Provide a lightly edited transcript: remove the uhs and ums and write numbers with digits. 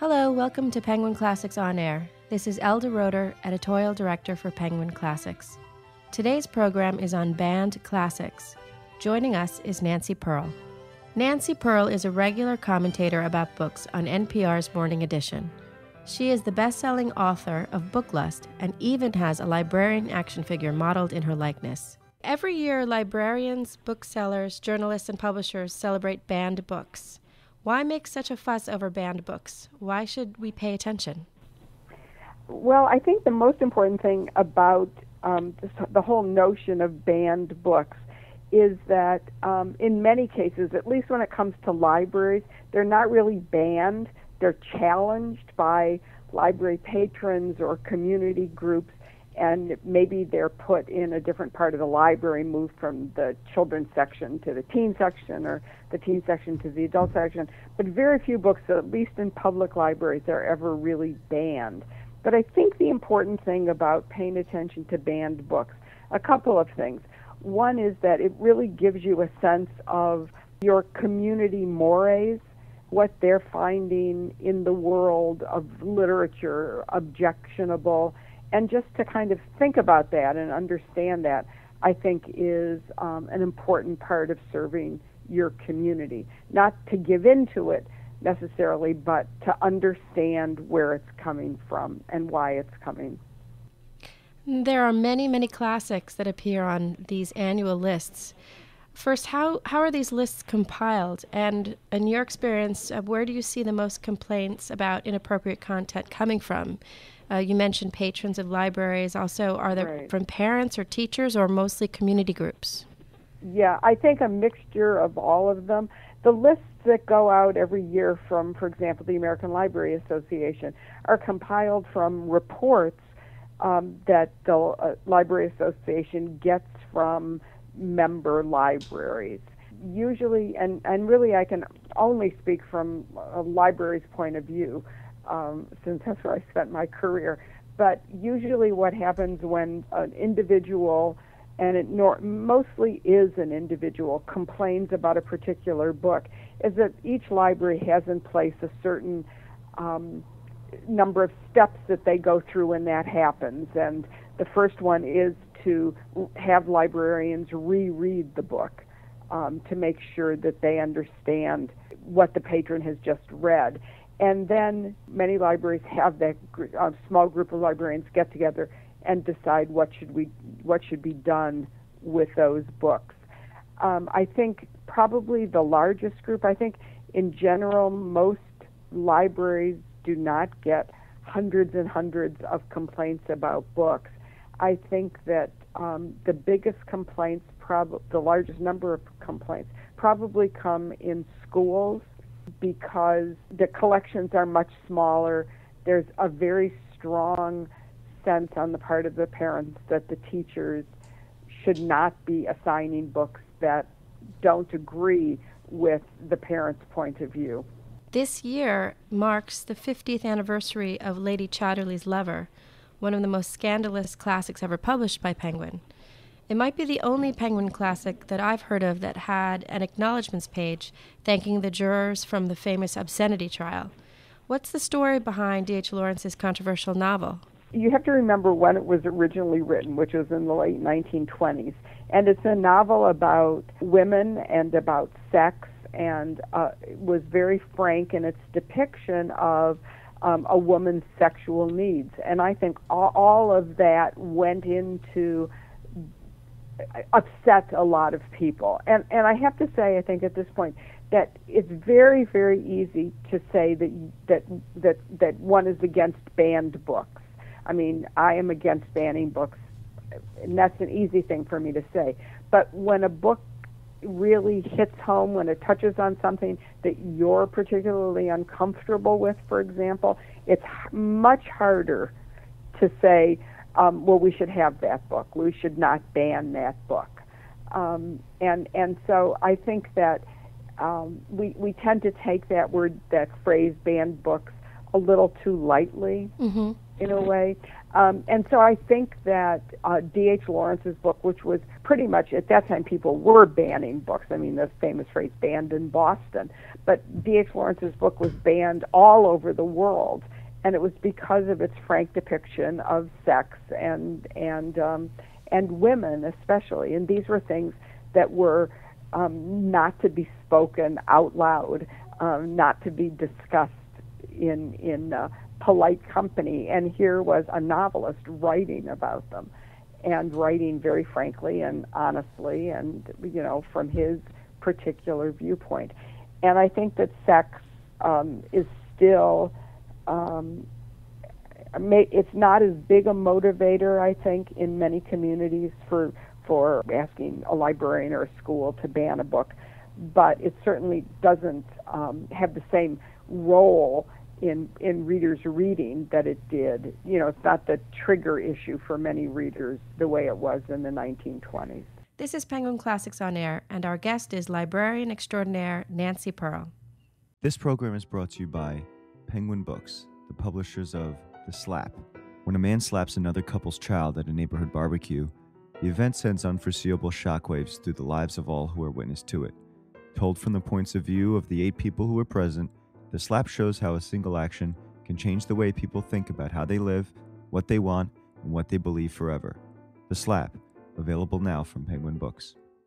Hello, welcome to Penguin Classics On Air. This is Elda Roeder, Editorial Director for Penguin Classics. Today's program is on banned classics. Joining us is Nancy Pearl. Nancy Pearl is a regular commentator about books on NPR's Morning Edition. She is the best-selling author of Book Lust and even has a librarian action figure modeled in her likeness. Every year, librarians, booksellers, journalists, and publishers celebrate banned books. Why make such a fuss over banned books? Why should we pay attention? Well, I think the most important thing about the whole notion of banned books is that in many cases, at least when it comes to libraries, they're not really banned. They're challenged by library patrons or community groups, and maybe they're put in a different part of the library, moved from the children's section to the teen section or the teen section to the adult section. But very few books, at least in public libraries, are ever really banned. But I think the important thing about paying attention to banned books, a couple of things. One is that it really gives you a sense of your community mores, what they're finding in the world of literature, objectionable, and just to kind of think about that and understand that, I think, is an important part of serving your community. Not to give into it necessarily, but to understand where it's coming from and why it's coming. There are many, many classics that appear on these annual lists. First, how are these lists compiled? And in your experience, where do you see the most complaints about inappropriate content coming from? You mentioned patrons of libraries. Also, are they from parents or teachers or mostly community groups? Yeah, I think a mixture of all of them. The lists that go out every year from, for example, the American Library Association are compiled from reports that the Library Association gets from member libraries. Usually, and really I can only speak from a library's point of view, since that's where I spent my career, but usually what happens when an individual, and it mostly is an individual, complains about a particular book, is that each library has in place a certain number of steps that they go through when that happens. And the first one is to have librarians reread the book to make sure that they understand what the patron has just read. And then many libraries have that small group of librarians get together and decide what should be done with those books. I think probably the largest group, I think in general most libraries do not get hundreds and hundreds of complaints about books. I think that the biggest complaints, the largest number of complaints, probably come in schools because the collections are much smaller. There's a very strong sense on the part of the parents that the teachers should not be assigning books that don't agree with the parents' point of view. This year marks the 50th anniversary of Lady Chatterley's Lover, one of the most scandalous classics ever published by Penguin. It might be the only Penguin classic that I've heard of that had an acknowledgments page thanking the jurors from the famous obscenity trial. What's the story behind D.H. Lawrence's controversial novel? You have to remember when it was originally written, which was in the late 1920s. And it's a novel about women and about sex, and it was very frank in its depiction of a woman's sexual needs. And I think all of that went into upset a lot of people. And I have to say, I think at this point, that it's very, very easy to say that one is against banned books. I mean, I am against banning books, and that's an easy thing for me to say. But when a book really hits home, when it touches on something that you're particularly uncomfortable with, for example, it's much harder to say, well, we should have that book. We should not ban that book. And so I think that we tend to take that phrase, banned books, a little too lightly. Mm-hmm. in a way. And so I think that D.H. Lawrence's book, which was pretty much, at that time, people were banning books. I mean, the famous phrase, banned in Boston. But D.H. Lawrence's book was banned all over the world, and it was because of its frank depiction of sex and women especially. And these were things that were not to be spoken out loud, not to be discussed in polite company. And here was a novelist writing about them, and writing very frankly and honestly, and from his particular viewpoint. And I think that sex is still it's not as big a motivator, I think, in many communities for asking a librarian or a school to ban a book, but it certainly doesn't have the same role in readers reading that it did. It's not the trigger issue for many readers the way it was in the 1920s. This is Penguin Classics On Air, and our guest is librarian extraordinaire Nancy Pearl. This program is brought to you by Penguin Books, the publishers of The Slap. When a man slaps another couple's child at a neighborhood barbecue, the event sends unforeseeable shockwaves through the lives of all who are witness to it. Told from the points of view of the 8 people who were present, The Slap shows how a single action can change the way people think about how they live, what they want, and what they believe forever. The Slap, available now from Penguin Books.